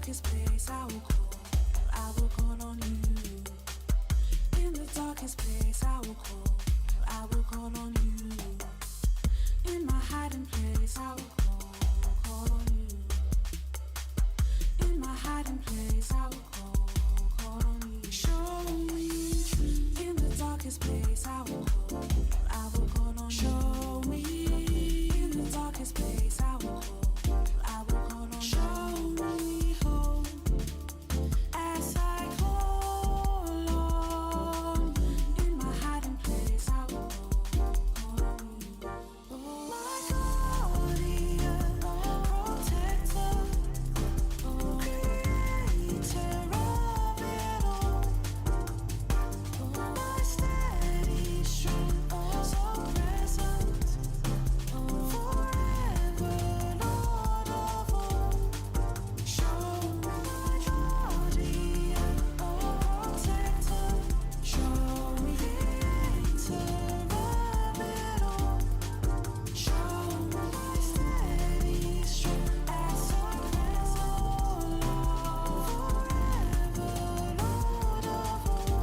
darkest place I will call on you. In the darkest place I will call on you. In my hiding place I will call on you. In my hiding place I will call on you. Show me in the darkest place I will call on you. Show me in the darkest place I will call on you. Show me hope as I call on. In my hiding place I will call on you. Oh, my guardian, protector, creator of it all. Oh, my steady strength, so present, forever, Lord of all. Show me my guardian, protector. Show me creator of it all. Show me my steady strength as so present, forever, Lord of all.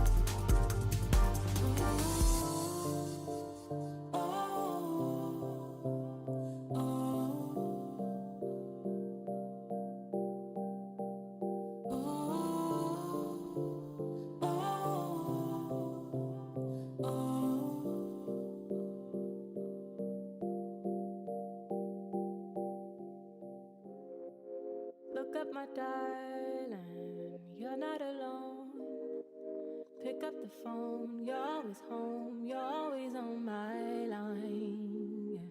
Look up, my darling, you're not alone. Pick up the phone, you're always home, you're always on my line. Yeah.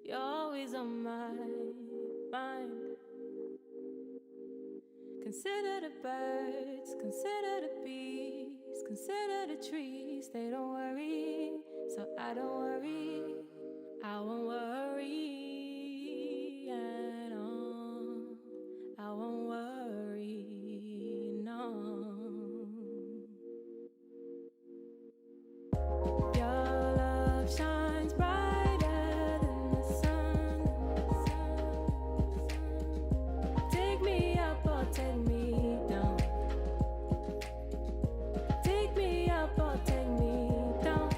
You're always on my mind. Consider the birds, consider the bees, consider the trees, they don't worry, so I don't worry, I won't worry at all, I won't worry, no. Your love shines brighter than the sun. Take me up or take me down. Take me up or take me down.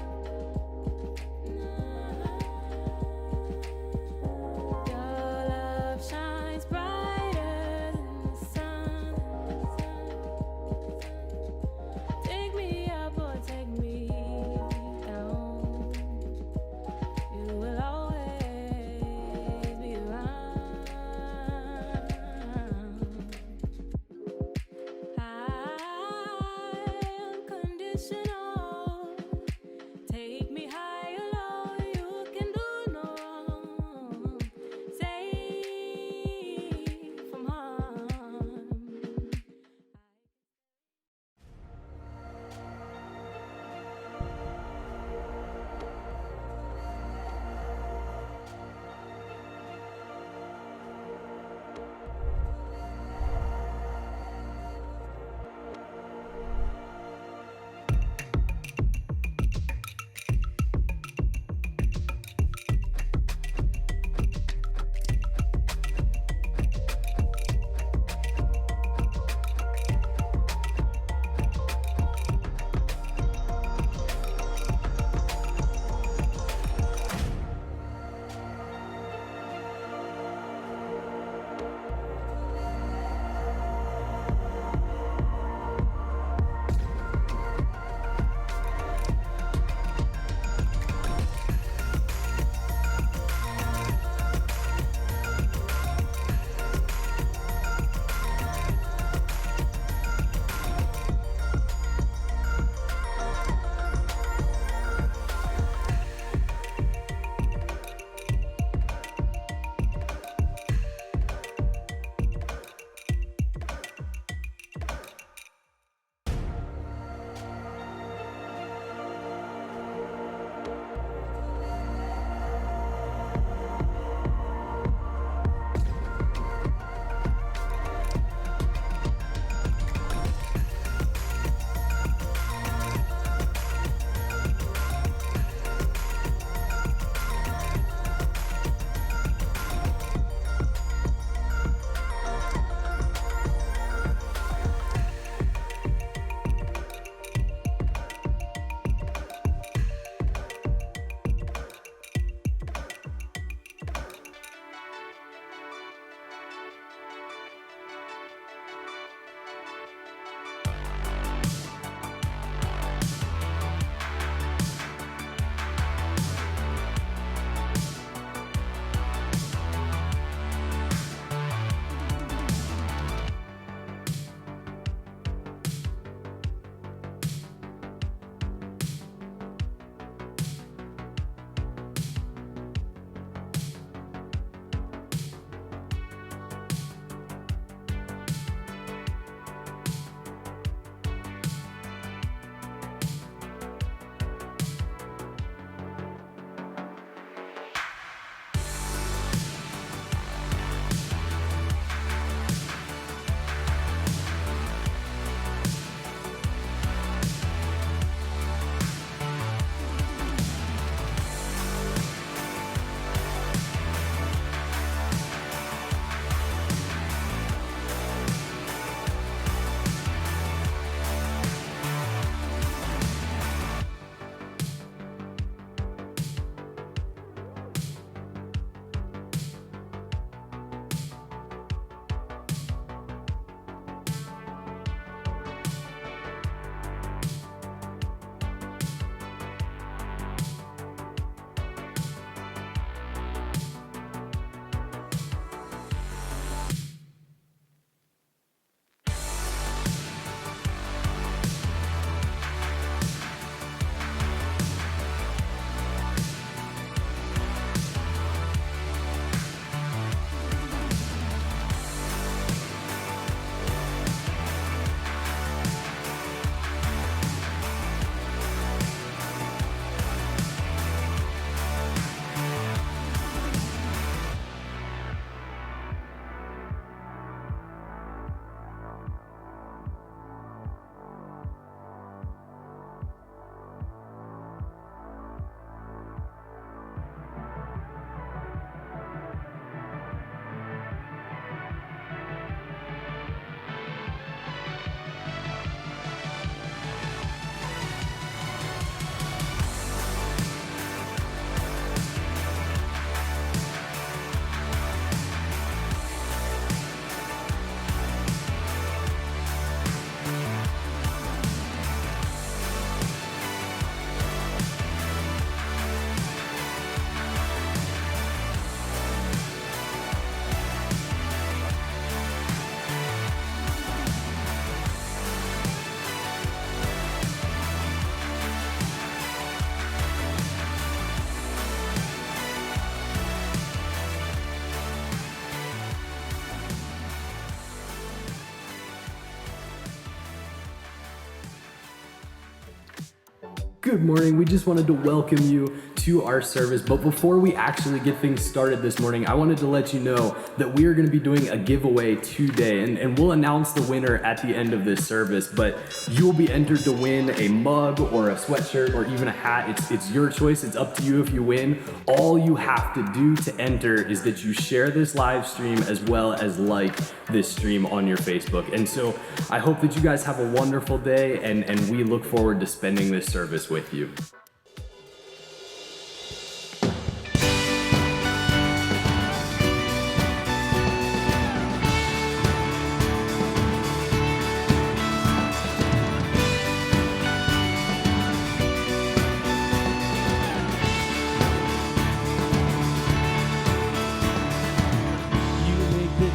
Good morning. We just wanted to welcome you to our service. But before we actually get things started this morning, I wanted to let you know that we are going to be doing a giveaway today. And we'll announce the winner at the end of this service. But you will be entered to win a mug or a sweatshirt or even a hat. It's your choice. It's up to you if you win. All you have to do to enter is that you share this live stream as well as like this stream on your Facebook. And so I hope that you guys have a wonderful day, and we look forward to spending this service with you.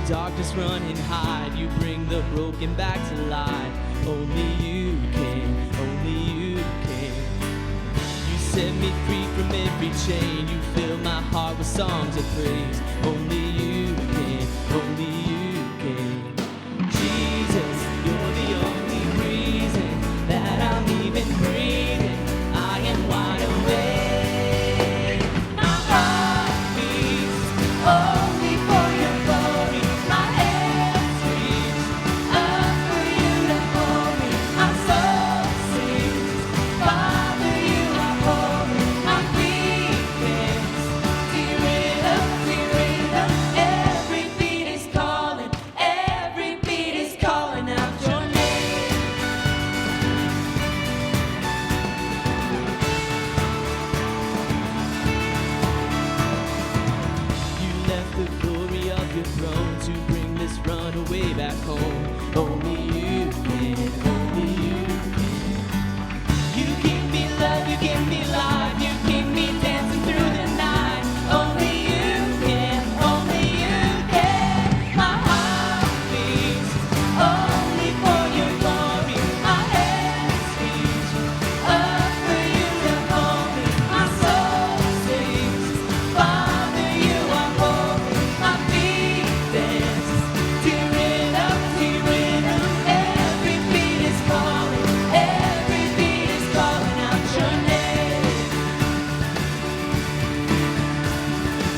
Darkness run and hide. You bring the broken back to life. Only you can, only you can. You set me free from every chain. You fill my heart with songs of praise. Only you can, only you can. Jesus, you're the only reason that I'm even breathing. I am wide awake. My heart beats only for your glory. My hands reach up for you to hold me. My soul sings, Father, you are holy. My feet dance to rhythm. Every beat is calling, every beat is calling out your name. You left the glory of your throne to bring this runaway back home. Only you can, only you can. You give me love, you give me life, you keep me dancing through the night. Only you can, only you can. My heart beats only for your glory. My hands reach up for you to hold me. My soul sings, Father, you are holy. My feet dance to rhythm. Every beat is calling, every beat is calling out your name.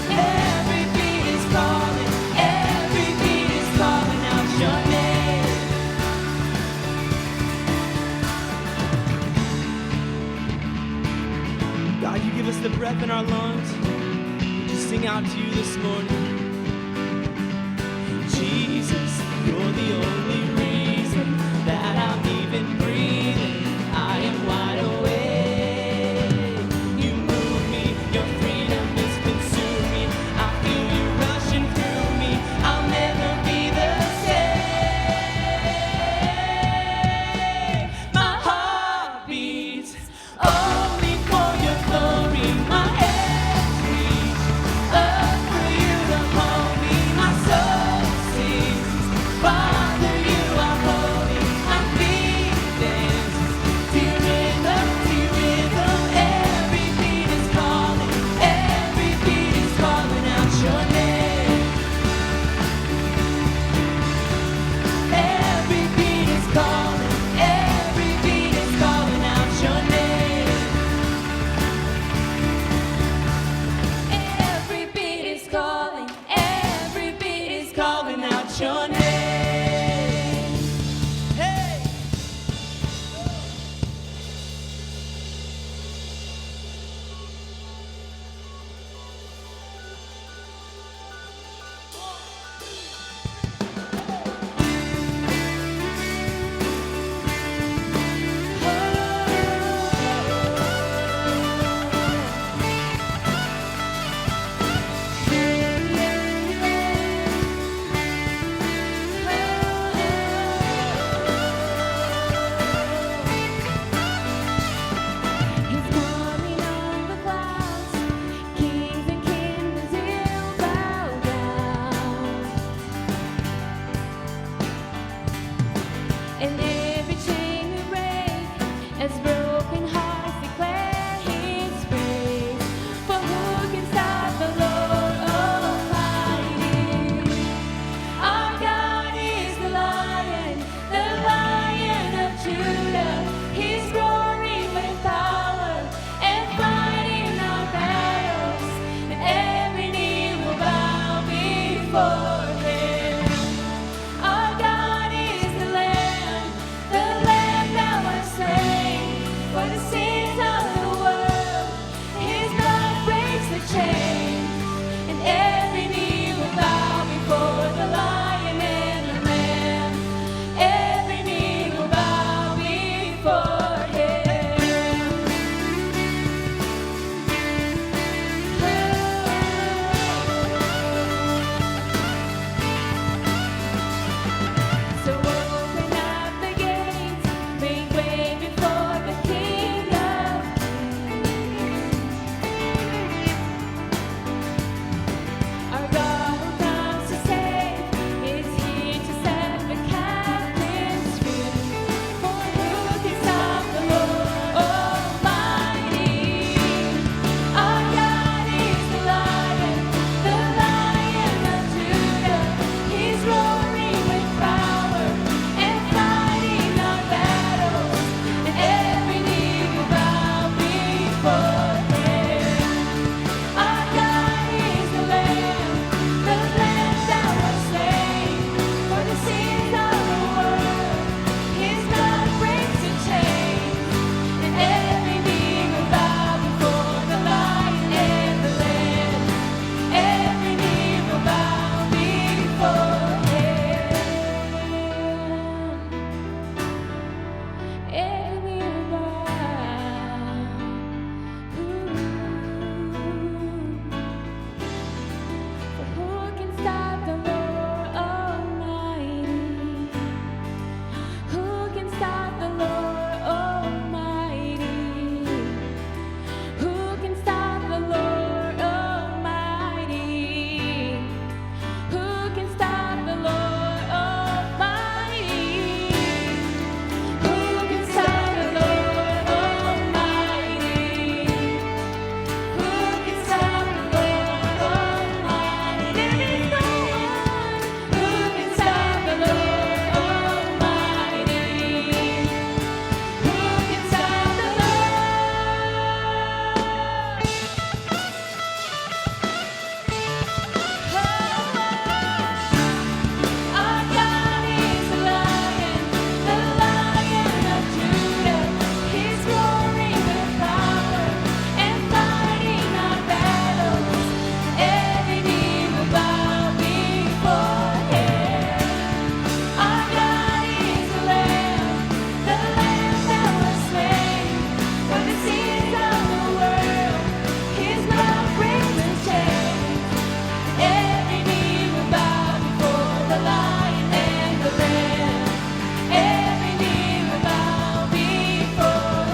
Every beat is calling, every beat is calling out your name. God, you give us the breath in our lungs. We just sing out to you this morning. Jesus, you're the only reason that I'm even breathing. I am wide awake. You move me, your freedom is consuming me. I feel you rushing through me. I'll never be the same. My heart beats only for your glory. My hands reach up for you to hold me. My soul sings, Father, you are holy. My feet dance to rhythm. Every beat is calling, every beat is calling out your name. Every beat is calling, every beat is calling out your name. Every beat is calling, every beat is calling out your name. Hey! Lion and the Lamb. Every knee will bow before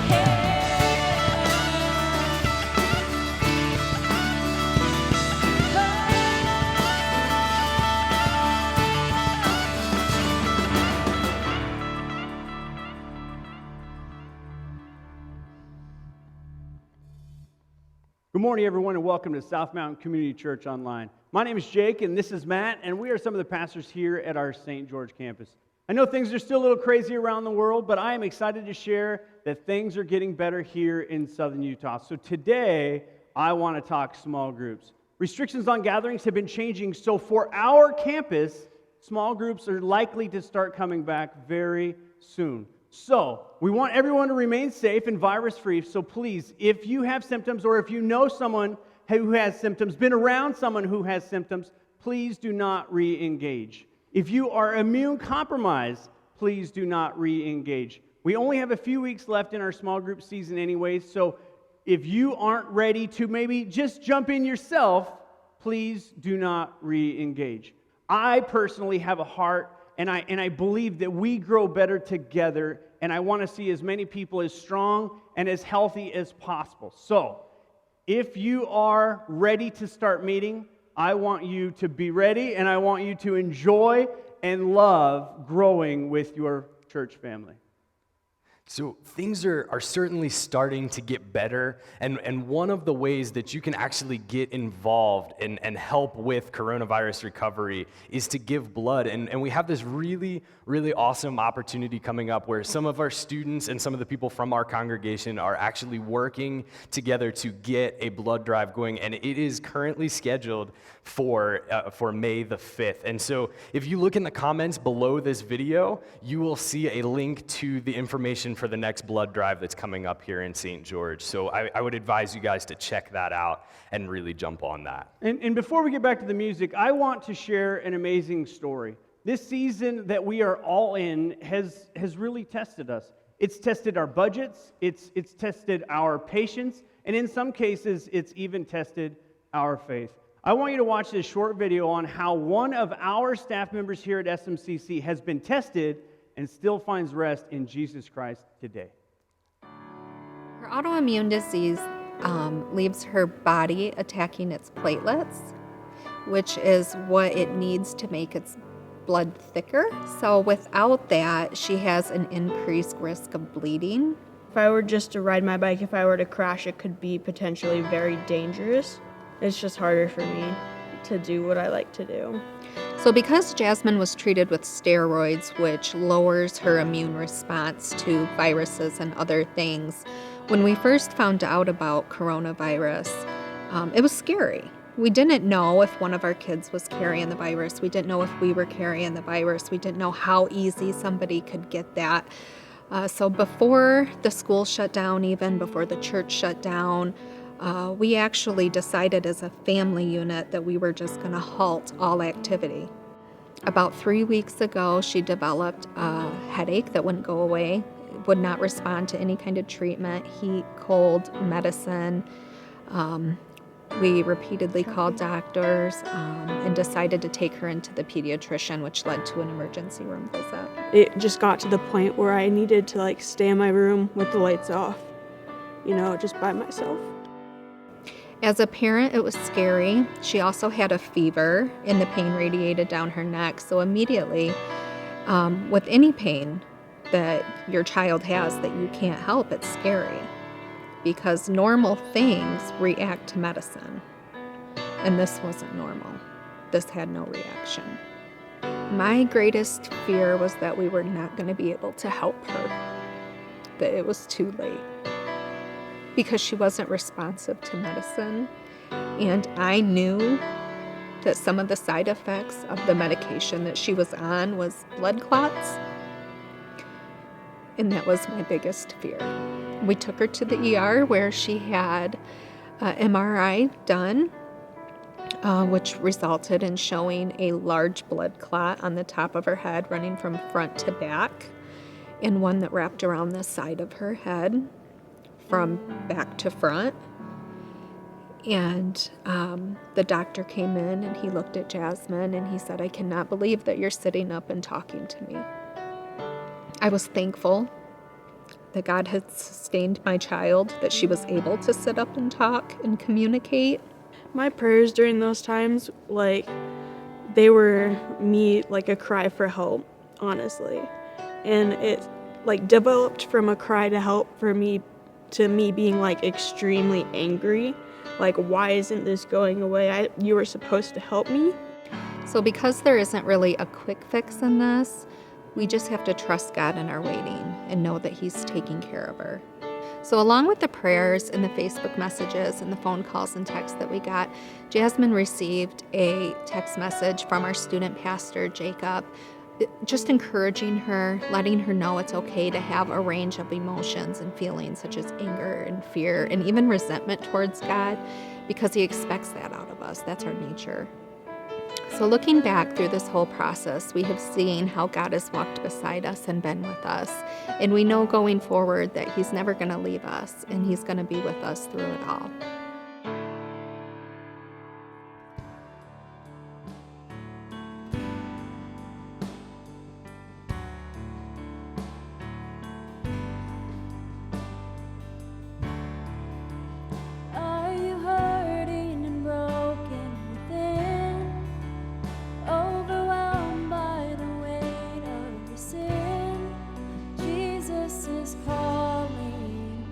Good morning, everyone, and welcome to South Mountain Community Church Online. My name is Jake, and this is Matt, and we are some of the pastors here at our St. George campus. I know things are still a little crazy around the world, but I am excited to share that things are getting better here in southern Utah. So today, I want to talk small groups. Restrictions on gatherings have been changing, so for our campus, small groups are likely to start coming back very soon. So, we want everyone to remain safe and virus-free, so please, if you have symptoms or if you know someone who has symptoms, been around someone who has symptoms, please do not re-engage. If you are immune compromised, please do not re-engage. We only have a few weeks left in our small group season anyway, so if you aren't ready to maybe just jump in yourself, please do not re-engage. I personally have a heart and I believe that we grow better together, and I want to see as many people as strong and as healthy as possible. So, if you are ready to start meeting, I want you to be ready, and I want you to enjoy and love growing with your church family. So things are certainly starting to get better, and one of the ways that you can actually get involved and help with coronavirus recovery is to give blood, and we have this really, really awesome opportunity coming up where some of our students and some of the people from our congregation are actually working together to get a blood drive going, and it is currently scheduled for May the 5th. And so if you look in the comments below this video, you will see a link to the information for the next blood drive that's coming up here in St. George. So I would advise you guys to check that out and really jump on that. And before we get back to the music, I want to share an amazing story. This season that we are all in has really tested us. It's tested our budgets, it's tested our patience, and in some cases, it's even tested our faith. I want you to watch this short video on how one of our staff members here at SMCC has been tested and still finds rest in Jesus Christ today. Her autoimmune disease leaves her body attacking its platelets, which is what it needs to make its blood thicker. So without that, she has an increased risk of bleeding. If I were just to ride my bike, if I were to crash, it could be potentially very dangerous. It's just harder for me to do what I like to do. So because Jasmine was treated with steroids, which lowers her immune response to viruses and other things, when we first found out about coronavirus, it was scary. We didn't know if one of our kids was carrying the virus. We didn't know if we were carrying the virus. We didn't know how easy somebody could get that. So before the school shut down, even before the church shut down, we actually decided as a family unit that we were just going to halt all activity. About 3 weeks ago, she developed a headache that wouldn't go away, would not respond to any kind of treatment, heat, cold, medicine. We repeatedly called doctors and decided to take her into the pediatrician, which led to an emergency room visit. It just got to the point where I needed to stay in my room with the lights off, just by myself. As a parent, it was scary. She also had a fever, and the pain radiated down her neck. So immediately, with any pain that your child has that you can't help, it's scary because normal things react to medicine. And this wasn't normal. This had no reaction. My greatest fear was that we were not going to be able to help her, that it was too late, because she wasn't responsive to medicine. And I knew that some of the side effects of the medication that she was on was blood clots. And that was my biggest fear. We took her to the ER where she had an MRI done, which resulted in showing a large blood clot on the top of her head running from front to back, and one that wrapped around the side of her head from back to front. And the doctor came in and he looked at Jasmine and he said, "I cannot believe that you're sitting up and talking to me." I was thankful that God had sustained my child, that she was able to sit up and talk and communicate. My prayers during those times, like, they were me, like, a cry for help, honestly. And it, like, developed from a cry to help for me to me being, like, extremely angry. Like, why isn't this going away? You were supposed to help me. So because there isn't really a quick fix in this, we just have to trust God in our waiting and know that He's taking care of her. So along with the prayers and the Facebook messages and the phone calls and texts that we got, Jasmine received a text message from our student pastor, Jacob, just encouraging her, letting her know it's okay to have a range of emotions and feelings such as anger and fear and even resentment towards God, because He expects that out of us. That's our nature. So looking back through this whole process, we have seen how God has walked beside us and been with us. And we know going forward that He's never going to leave us and He's going to be with us through it all. Are you hurting and broken within? Overwhelmed by the weight of your sin? Jesus is calling.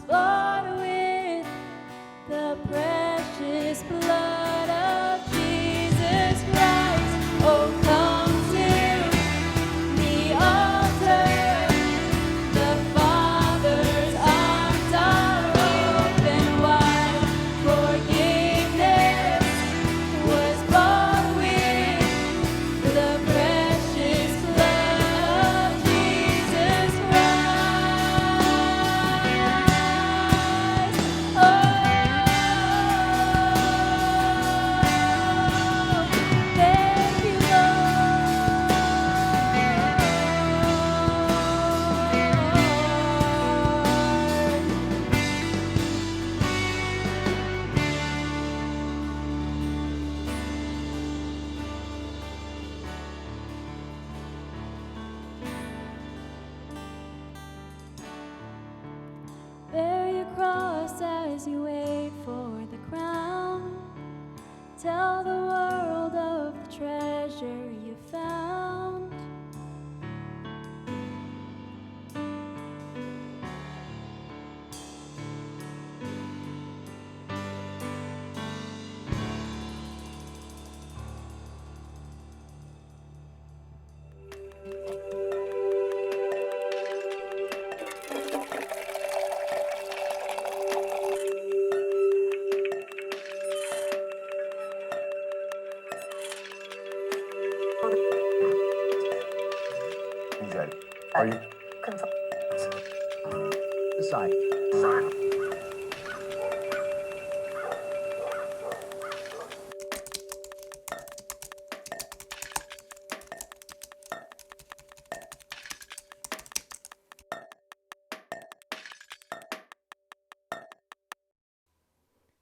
was bought with the precious blood of Jesus Christ. Oh, come to the altar. The Father's arms are open wide. Forgiveness was bought with the precious blood of Jesus Christ. Oh, thank you, Lord. Bear your cross as you wait for the crown. Tell the world of the treasure you found. He's ready. Are you? This side.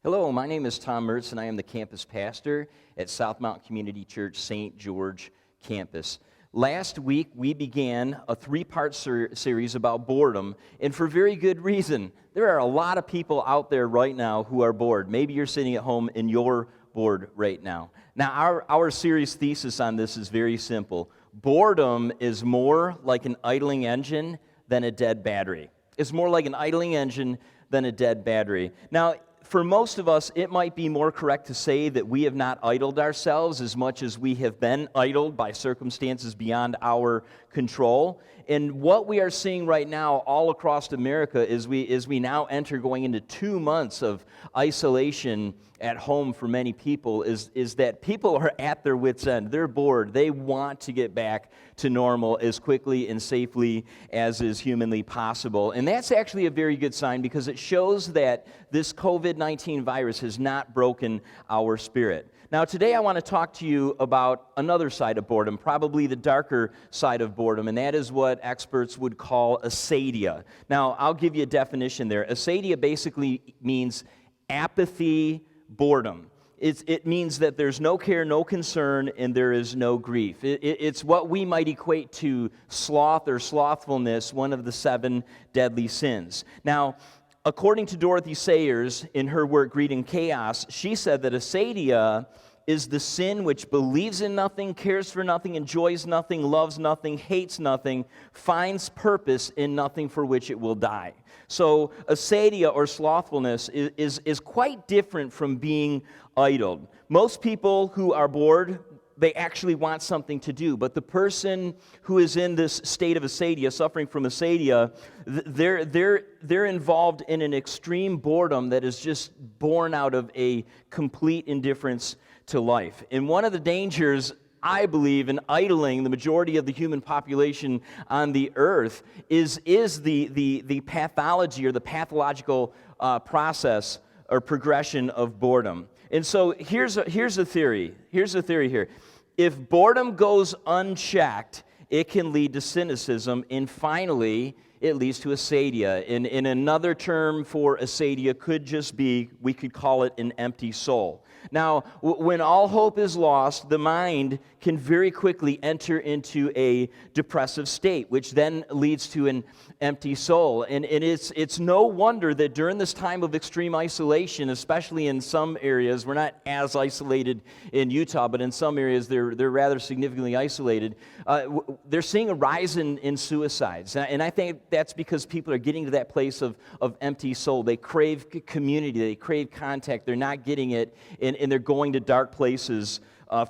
Hello, my name is Tom Mertz, and I am the campus pastor at South Mountain Community Church St. George campus. Last week, we began a three-part series about boredom, and for very good reason. There are a lot of people out there right now who are bored. Maybe you're sitting at home and you're bored right now. Now, our series thesis on this is very simple. Boredom is more like an idling engine than a dead battery. It's more like an idling engine than a dead battery. Now, for most of us, it might be more correct to say that we have not idled ourselves as much as we have been idled by circumstances beyond our control. And what we are seeing right now all across America is we now enter going into 2 months of isolation at home for many people is that people are at their wits' end. They're bored. They want to get back to normal as quickly and safely as is humanly possible. And that's actually a very good sign because it shows that this COVID-19 virus has not broken our spirit. Now, today I want to talk to you about another side of boredom, probably the darker side of boredom, and that is what experts would call asadia. Now, I'll give you a definition there. Asadia basically means apathy, boredom. It means that there's no care, no concern, and there is no grief. It's what we might equate to sloth or slothfulness, one of the 7 deadly sins. Now, according to Dorothy Sayers, in her work Greed and Chaos, she said that asadia is the sin which believes in nothing, cares for nothing, enjoys nothing, loves nothing, hates nothing, finds purpose in nothing for which it will die. So asadia or slothfulness is quite different from being idled. Most people who are bored, they actually want something to do. But the person who is in this state of asadia, suffering from asadia, they're involved in an extreme boredom that is just born out of a complete indifference to life. And one of the dangers, I believe, in idling the majority of the human population on the earth is the pathology or the pathological process or progression of boredom. And so here's a theory. Here's the theory here. If boredom goes unchecked, it can lead to cynicism, and finally, it leads to asadia. In another term for asadia could just be, we could call it an empty soul. Now, when all hope is lost, the mind can very quickly enter into a depressive state, which then leads to an empty soul. And it's no wonder that during this time of extreme isolation, especially in some areas, we're not as isolated in Utah, but in some areas they're rather significantly isolated, they're seeing a rise in suicides. And I think that's because people are getting to that place of empty soul. They crave community. They crave contact. They're not getting it, and they're going to dark places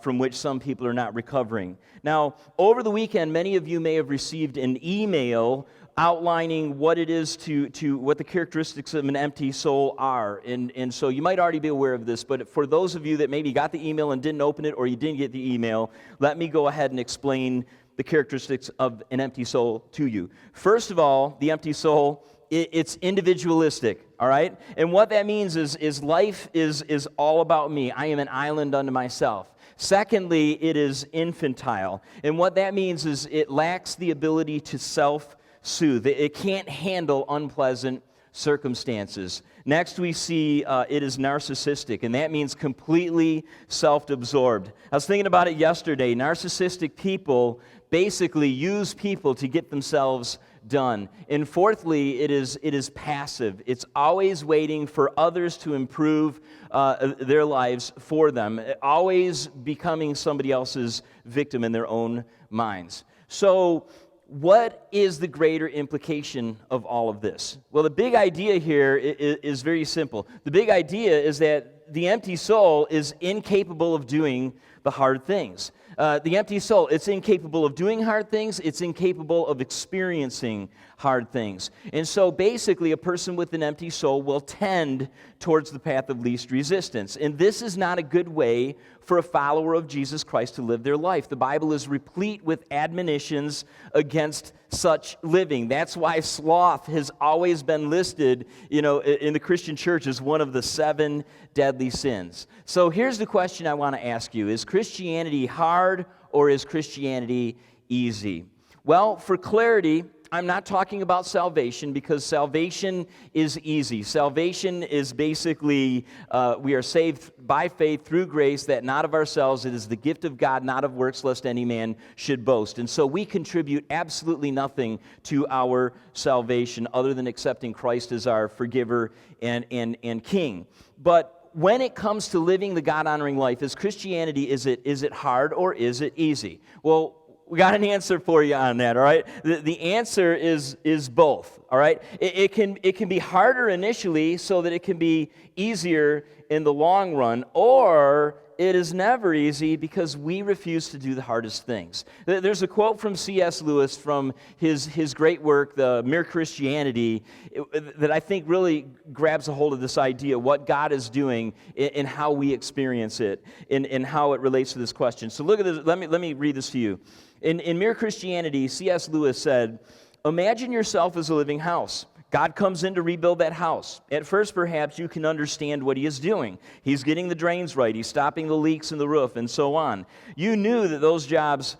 from which some people are not recovering. Now, over the weekend, many of you may have received an email outlining what it is to what the characteristics of an empty soul are. And so you might already be aware of this, but for those of you that maybe got the email and didn't open it, or you didn't get the email, let me go ahead and explain the characteristics of an empty soul to you. First of all, the empty soul, it's individualistic, all right? And what that means is life is all about me. I am an island unto myself. Secondly, it is infantile. And what that means is it lacks the ability to self-soothe. It can't handle unpleasant circumstances. Next, we see it is narcissistic, and that means completely self-absorbed. I was thinking about it yesterday. Narcissistic people basically use people to get themselves done. And fourthly, it is passive. It's always waiting for others to improve their lives for them, always becoming somebody else's victim in their own minds. So, what is the greater implication of all of this? Well, the big idea here is very simple. The big idea is that the empty soul is incapable of doing the hard things. The empty soul, it's incapable of doing hard things. It's incapable of experiencing hard things. And so basically, a person with an empty soul will tend towards the path of least resistance. And this is not a good way for a follower of Jesus Christ to live their life. The Bible is replete with admonitions against such living. That's why sloth has always been listed, in the Christian church as one of the 7 deadly sins. So here's the question I want to ask you. Is Christianity hard or is Christianity easy? Well, for clarity, I'm not talking about salvation, because salvation is easy. Salvation is basically, we are saved by faith through grace, that not of ourselves. It is the gift of God, not of works, lest any man should boast. And so we contribute absolutely nothing to our salvation other than accepting Christ as our forgiver and King. But when it comes to living the God-honoring life, is Christianity, is it hard or is it easy? Well, we got an answer for you on that, all right? The answer is both, all right? It can be harder initially so that it can be easier in the long run, or it is never easy because we refuse to do the hardest things. There's a quote from C.S. Lewis from his great work, The Mere Christianity, that I think really grabs a hold of this idea, what God is doing and how we experience it, and how it relates to this question. So look at this. Let me read this to you. In Mere Christianity, C.S. Lewis said, "Imagine yourself as a living house. God comes in to rebuild that house. At first, perhaps, you can understand what he is doing. He's getting the drains right. He's stopping the leaks in the roof, and so on. You knew that those jobs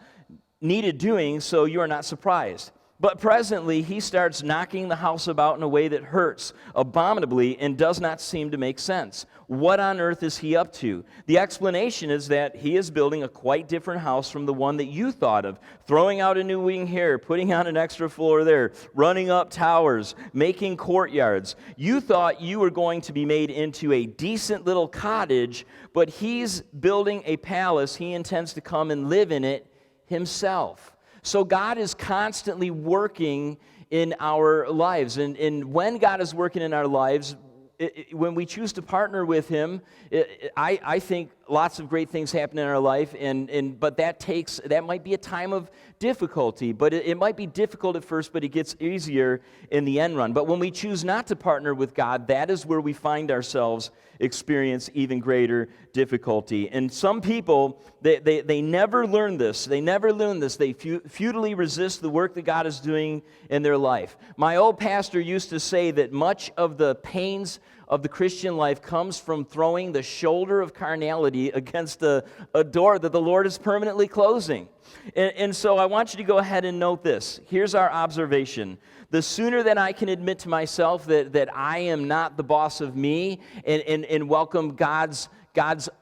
needed doing, so you are not surprised. But presently, he starts knocking the house about in a way that hurts abominably and does not seem to make sense. What on earth is he up to? The explanation is that he is building a quite different house from the one that you thought of, throwing out a new wing here, putting on an extra floor there, running up towers, making courtyards. You thought you were going to be made into a decent little cottage, but he's building a palace. He intends to come and live in it himself." So God is constantly working in our lives. And when God is working in our lives, when we choose to partner with him, I think lots of great things happen in our life, but that might be a time of difficulty. But it might be difficult at first, but it gets easier in the end run. But when we choose not to partner with God, that is where we find ourselves experience even greater difficulty. And some people, they never learn this. They never learn this. They futilely resist the work that God is doing in their life. My old pastor used to say that much of the pains of the Christian life comes from throwing the shoulder of carnality against a door that the Lord is permanently closing. And so I want you to go ahead and note this. Here's our observation. The sooner that I can admit to myself that I am not the boss of me and welcome God's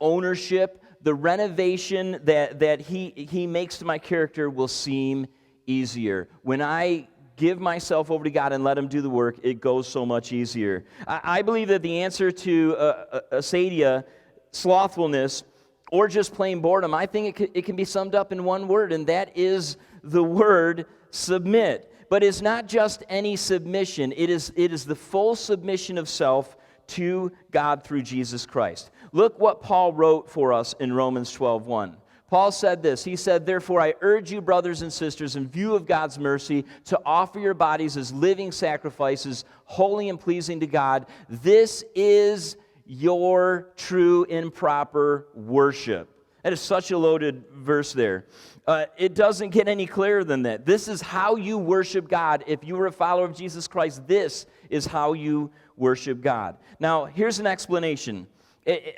ownership, the renovation that He makes to my character will seem easier. When I give myself over to God and let him do the work, it goes so much easier. I believe that the answer to asadia, slothfulness, or just plain boredom, I think it can be summed up in one word, and that is the word submit. but it's not just any submission. It is the full submission of self to God through Jesus Christ. Look what Paul wrote for us in Romans 12:1. Paul said this. He said, "Therefore I urge you, brothers and sisters, in view of God's mercy, to offer your bodies as living sacrifices, holy and pleasing to God. This is your true and proper worship." That is such a loaded verse there. It doesn't get any clearer than that. This is how you worship God. If you are a follower of Jesus Christ, this is how you worship God. Now, here's an explanation.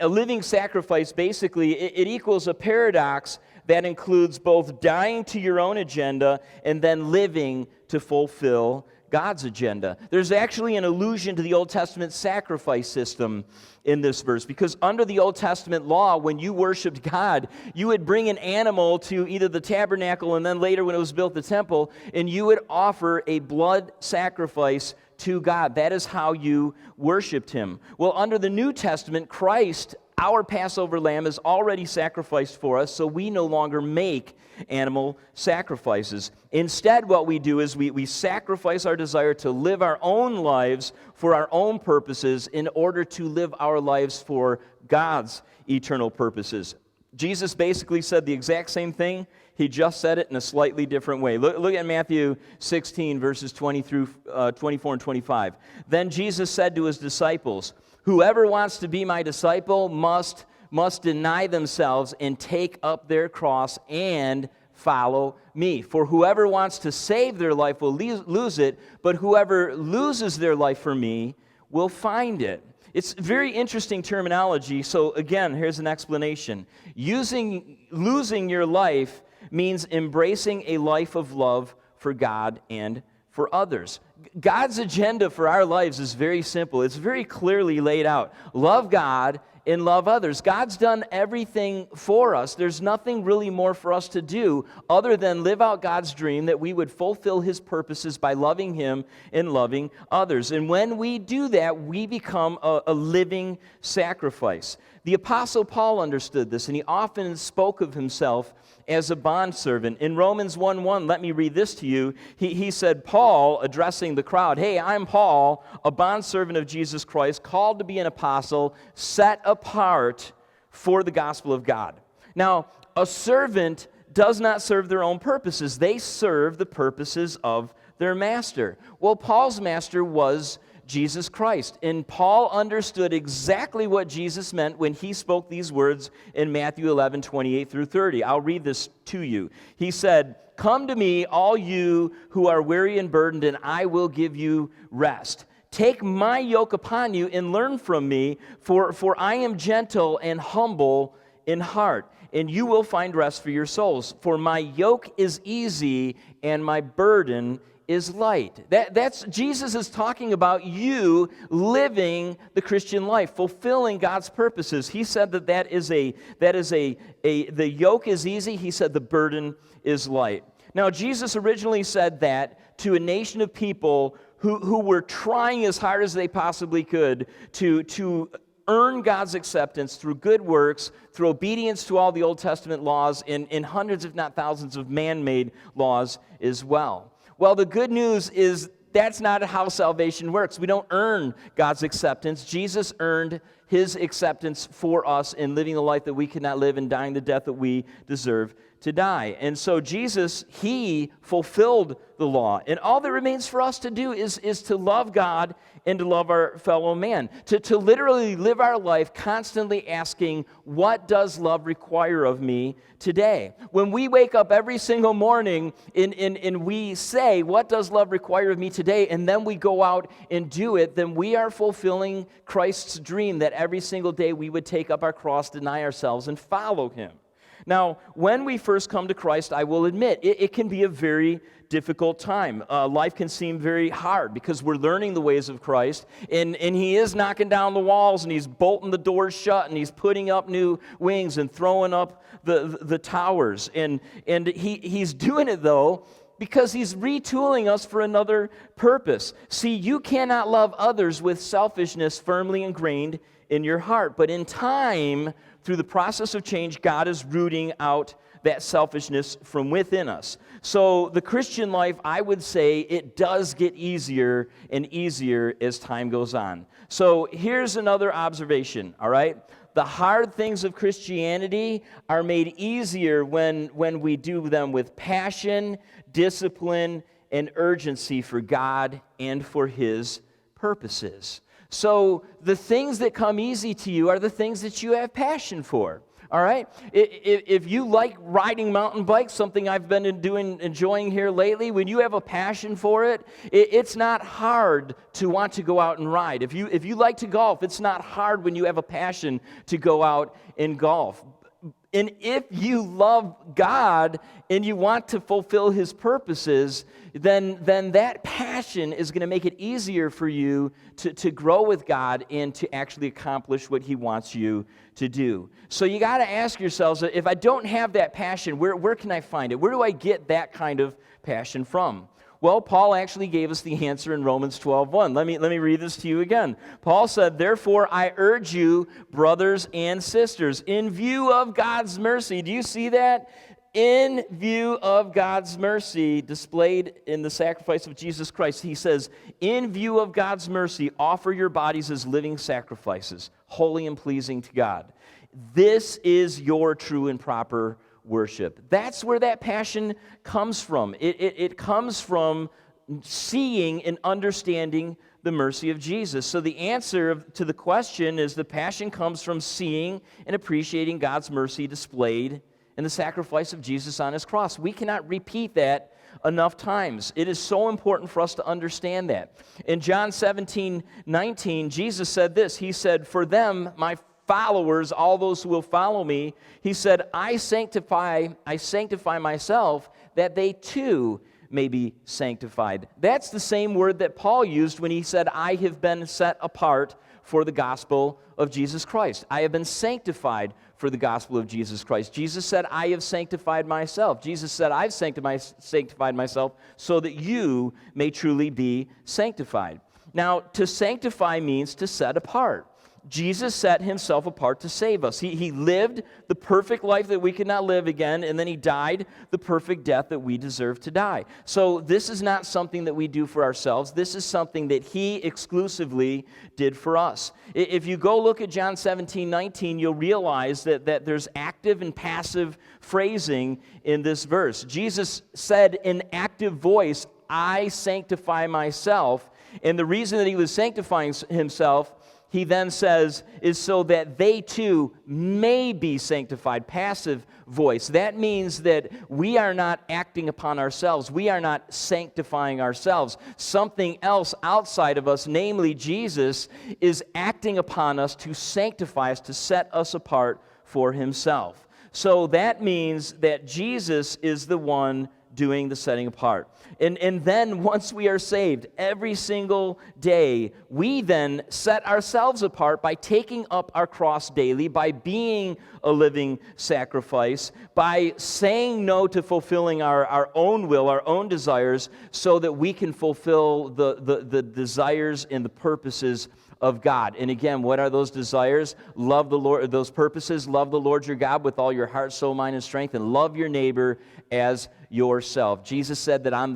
A living sacrifice, basically, it equals a paradox that includes both dying to your own agenda and then living to fulfill God's agenda. There's actually an allusion to the Old Testament sacrifice system in this verse, because under the Old Testament law, when you worshiped God, you would bring an animal to either the tabernacle and then later when it was built, the temple, and you would offer a blood sacrifice to God. That is how you worshiped him. Well, under the New Testament, Christ, our Passover lamb, is already sacrificed for us, so we no longer make animal sacrifices. Instead, what we do is we sacrifice our desire to live our own lives for our own purposes in order to live our lives for God's eternal purposes. Jesus basically said the exact same thing. He just said it in a slightly different way. Look at Matthew 16, verses 20 through 24 and 25. Then Jesus said to his disciples, "Whoever wants to be my disciple must deny themselves and take up their cross and follow me. For whoever wants to save their life will lose it, but whoever loses their life for me will find it." It's very interesting terminology. So again, here's an explanation. Losing your life means embracing a life of love for God and for others. God's agenda for our lives is very simple. It's very clearly laid out. Love God and love others. God's done everything for us. There's nothing really more for us to do other than live out God's dream that we would fulfill his purposes by loving him and loving others. And when we do that, we become a living sacrifice. The Apostle Paul understood this, and he often spoke of himself as a bondservant. In Romans 1:1, let me read this to you. He said, Paul, addressing the crowd, "Hey, I'm Paul, a bondservant of Jesus Christ, called to be an apostle, set apart for the gospel of God." Now, a servant does not serve their own purposes. They serve the purposes of their master. Well, Paul's master was Jesus Christ. And Paul understood exactly what Jesus meant when he spoke these words in Matthew 11, 28 through 30. I'll read this to you. He said, "Come to me, all you who are weary and burdened, and I will give you rest. Take my yoke upon you and learn from me, for I am gentle and humble in heart, and you will find rest for your souls. For my yoke is easy and my burden is light." That's Jesus is talking about you living the Christian life, fulfilling God's purposes. He said the yoke is easy. He said the burden is light. Now, Jesus originally said that to a nation of people who were trying as hard as they possibly could to earn God's acceptance through good works, through obedience to all the Old Testament laws, and hundreds, if not thousands, of man-made laws as well. Well, the good news is that's not how salvation works. We don't earn God's acceptance. Jesus earned his acceptance for us in living the life that we could not live and dying the death that we deserve to die. And so Jesus, he fulfilled the law. And all that remains for us to do is to love God and to love our fellow man. To literally live our life constantly asking, what does love require of me today? When we wake up every single morning and we say, what does love require of me today? And then we go out and do it, then we are fulfilling Christ's dream that every single day we would take up our cross, deny ourselves, and follow him. Now, when we first come to Christ, I will admit, it can be a very difficult time. Life can seem very hard because we're learning the ways of Christ, and he is knocking down the walls, and he's bolting the doors shut, and he's putting up new wings and throwing up the towers. And he's doing it, though, because he's retooling us for another purpose. See, you cannot love others with selfishness firmly ingrained in your heart, but in time, through the process of change, God is rooting out that selfishness from within us. So the Christian life, I would say, it does get easier and easier as time goes on. So here's another observation, all right? The hard things of Christianity are made easier when we do them with passion, discipline, and urgency for God and for His purposes. So the things that come easy to you are the things that you have passion for. All right? If you like riding mountain bikes, something I've been enjoying here lately, when you have a passion for it, it's not hard to want to go out and ride. If you like to golf, it's not hard when you have a passion to go out and golf. And if you love God and you want to fulfill His purposes, then that passion is going to make it easier for you to grow with God and to actually accomplish what He wants you to do. So you got to ask yourselves, if I don't have that passion, where can I find it? Where do I get that kind of passion from? Well, Paul actually gave us the answer in Romans 12:1. Let me read this to you again. Paul said, "Therefore I urge you, brothers and sisters, in view of God's mercy." Do you see that? In view of God's mercy displayed in the sacrifice of Jesus Christ. He says, in view of God's mercy, offer your bodies as living sacrifices, holy and pleasing to God. This is your true and proper worship. That's where that passion comes from. It comes from seeing and understanding the mercy of Jesus. So the answer to the question is the passion comes from seeing and appreciating God's mercy displayed in the sacrifice of Jesus on His cross. We cannot repeat that enough times. It is so important for us to understand that. In John 17:19, Jesus said this. He said, "For them, my followers, all those who will follow me," He said, I sanctify myself, that they too may be sanctified." That's the same word that Paul used when he said, "I have been set apart for the gospel of Jesus Christ. I have been sanctified for the gospel of Jesus Christ." Jesus said, "I have sanctified myself." Jesus said, "I've sanctified myself so that you may truly be sanctified." Now, to sanctify means to set apart. Jesus set Himself apart to save us. He lived the perfect life that we could not live again, and then He died the perfect death that we deserve to die. So this is not something that we do for ourselves. This is something that He exclusively did for us. If you go look at John 17:19, you'll realize that there's active and passive phrasing in this verse. Jesus said in active voice, "I sanctify myself." And the reason that He was sanctifying Himself, He then says, is so that they too may be sanctified. Passive voice. That means that we are not acting upon ourselves. We are not sanctifying ourselves. Something else outside of us, namely Jesus, is acting upon us to sanctify us, to set us apart for Himself. So that means that Jesus is the one doing the setting apart. And then once we are saved, every single day, we then set ourselves apart by taking up our cross daily, by being a living sacrifice, by saying no to fulfilling our own will, our own desires, so that we can fulfill the desires and the purposes of God. And again, what are those desires? Love the Lord, those purposes, love the Lord your God with all your heart, soul, mind, and strength, and love your neighbor as yourself. Jesus said that on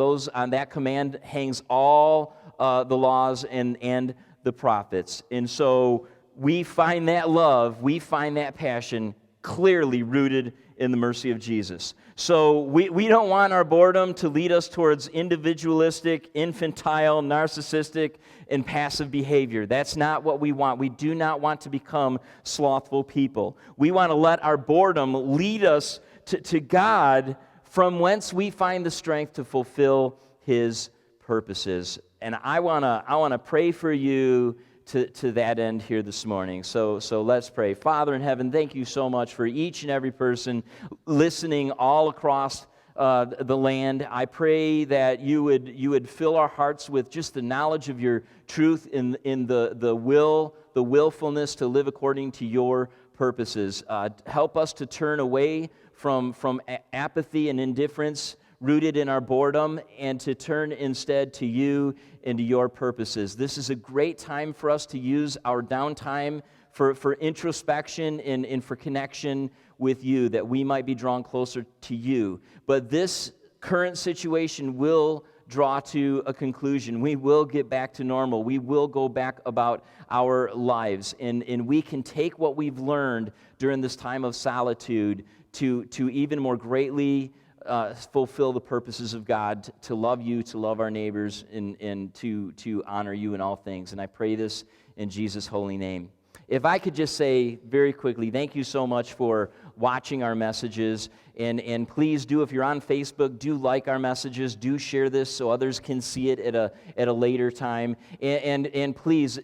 that command hangs all the laws and the prophets. And so we find that love, we find that passion clearly rooted in the mercy of Jesus. So we don't want our boredom to lead us towards individualistic, infantile, narcissistic, and passive behavior. That's not what we want. We do not want to become slothful people. We want to let our boredom lead us to God, from whence we find the strength to fulfill His purposes. And I want to pray for you to that end here this morning. So let's pray. Father in heaven, thank you so much for each and every person listening all across the land. I pray that you would fill our hearts with just the knowledge of your truth in the willfulness to live according to your purposes. Help us to turn away from apathy and indifference rooted in our boredom, and to turn instead to you and to your purposes. This is a great time for us to use our downtime for introspection and for connection with you, that we might be drawn closer to you. But this current situation will draw to a conclusion. We will get back to normal. We will go back about our lives. And we can take what we've learned during this time of solitude to even more greatly fulfill the purposes of God, to love you, to love our neighbors, and to honor you in all things. And I pray this in Jesus' holy name. If I could just say very quickly, thank you so much for watching our messages. And please do, if you're on Facebook, do like our messages. Do share this so others can see it at a later time. And please,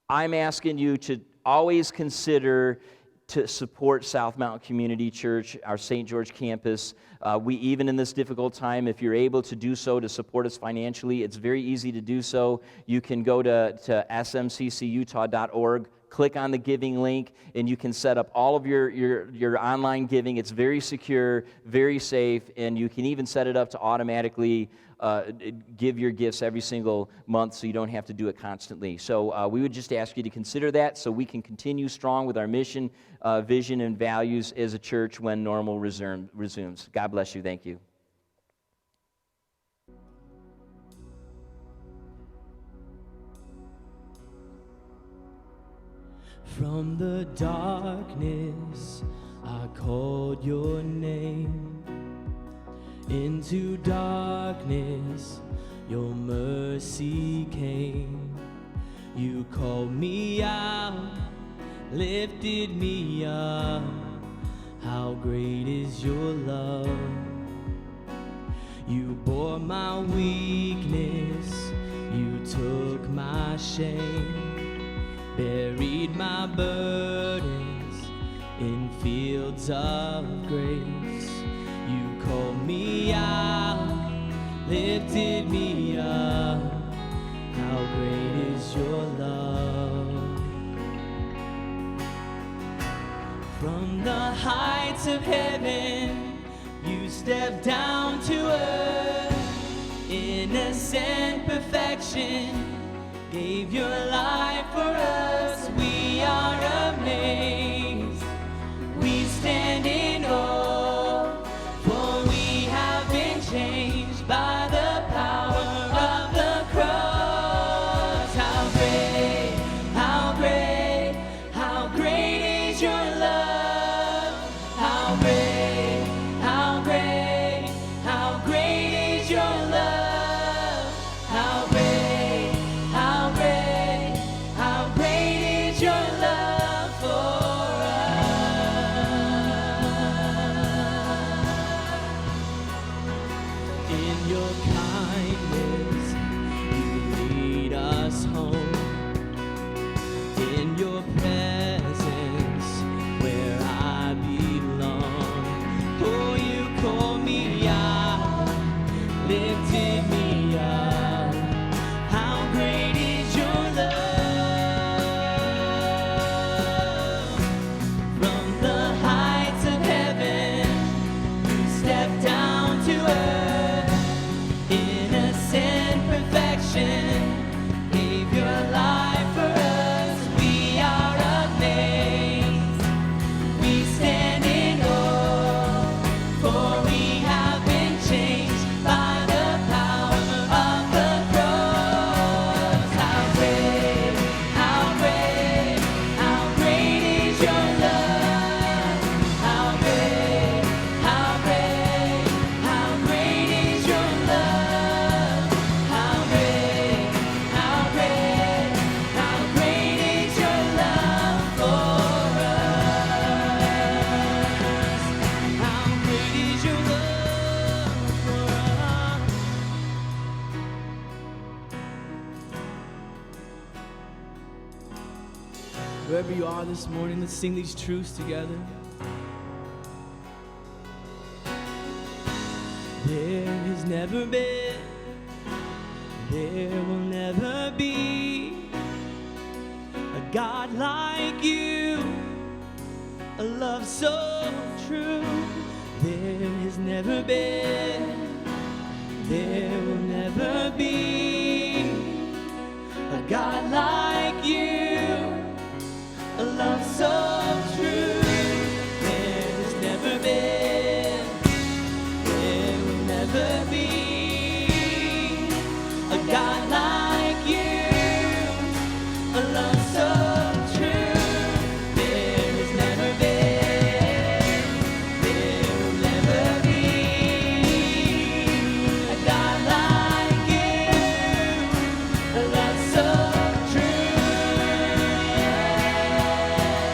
I'm asking you to always consider to support South Mountain Community Church, our St. George campus. We, even in this difficult time, if you're able to do so to support us financially, it's very easy to do so. You can go to smccutah.org, click on the giving link, and you can set up all of your online giving. It's very secure, very safe, and you can even set it up to automatically give your gifts every single month so you don't have to do it constantly. So we would just ask you to consider that so we can continue strong with our mission, vision, and values as a church when normal resumes. God bless you. Thank you. From the darkness, I called your name. Into darkness, your mercy came. You called me out, lifted me up. How great is your love? You bore my weakness, you took my shame, buried my burdens in fields of grace. You called me out, lifted me up. How great is your love? From the heights of heaven, you stepped down to earth. Innocent perfection, gave your life for us. We are amazed. We stand in awe, for we have been changed by the power of the cross. How great, how great, how great is your love? How great, how great, how great is your love? How great, how great, how great is your love for us? In your kindness, you lead us home. In your presence, where I belong. Oh, you call me out, lifted me up. How great is your love? From the heights of heaven, you stepped down to earth. Innocent perfection, gave your life for us. We are amazed. We stand in awe, for we have been changed by the power of the cross. How great, how great, how great is your love? How great, how great, how great is your love? How great, how great, how great is your love for us? How great is your love for us? Wherever you are this morning, let's sing these truths together. There has never been, there will never be a God like you, a love so true. There has never been, there will never be a God like you, a love so true. There has never been, there will never be a God like you, a love so true. There has never been, there will never be a God like you, a love so true.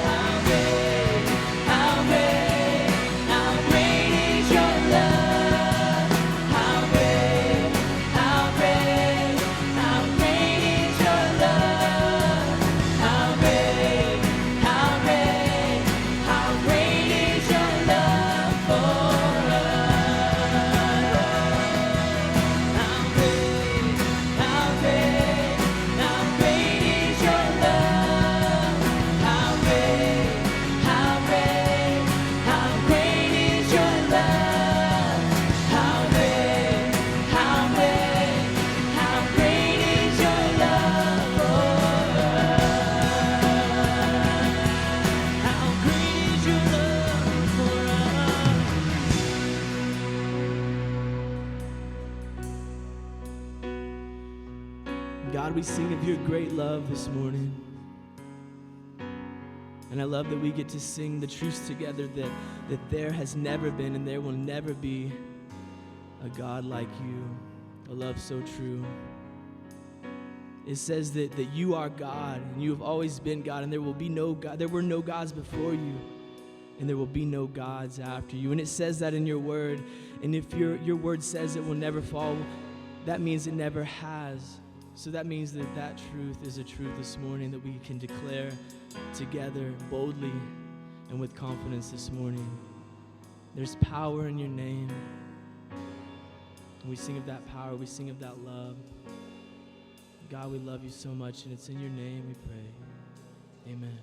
How great, how great, how great is your love. How great, how great, how great is your love. How great, how great, how great is your love for us. How great, how great, how great is your love. How great, how great, how great is your love. How great, how great, how great is your love for us. How great is your love for us. God, we sing of your great love this morning. And I love that we get to sing the truths together that there has never been and there will never be a God like you, a love so true. It says that you are God and you have always been God, and there will be no God. There were no gods before you, and there will be no gods after you. And it says that in your word. And if your word says it will never fall, that means it never has. So that means that truth is a truth this morning that we can declare together boldly and with confidence this morning. There's power in your name. And we sing of that power. We sing of that love. God, we love you so much, and it's in your name we pray. Amen.